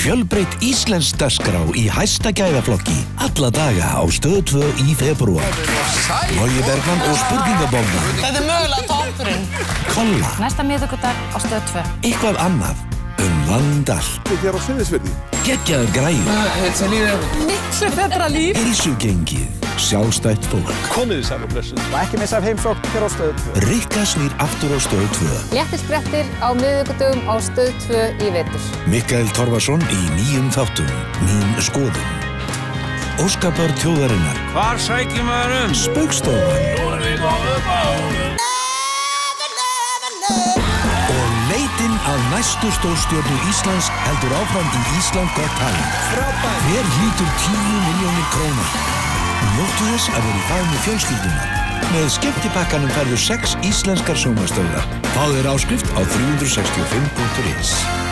Fjölbreytt íslensk dagskrá í hæsta gæðaflokki alla daga á Stöð 2 í febrúar. Logi Bergmann og spurningabomba. Þetta mögulega toppurinn. Kolla. Næsta miðvikudag á Stöð 2. Eitthvað annað land allt. Hér á Seyðisfirði. Geggjaður græjur. Þetta líður. Miklu betra líf. Heilsugengið. Sjálfstætt fólk. Komiði sæl og blessuð. Og ekki missa af heimsókn hér á Stöð 2. Rikka snýr aftur á Stöð 2. Léttir á miðvikudögum á Stöð 2 í vetur. Mikael Torfason í nýjum þáttum. Mín skoðun. Óskapar þjóðarinnar. Hvar sækir maður Spaugstofan. Og leitin að næstu stórstjörnu Íslands heldur áfram í Ísland Got Talent. Frábært! Hver hlýtur 10 milljónir króna. Njóttu þess að vera í fag með fjölskylduna. Með skemmtipakkanum færðu 6 íslenskar sjónvarpsstöðvar. Fáðu þér áskrift á 365.is.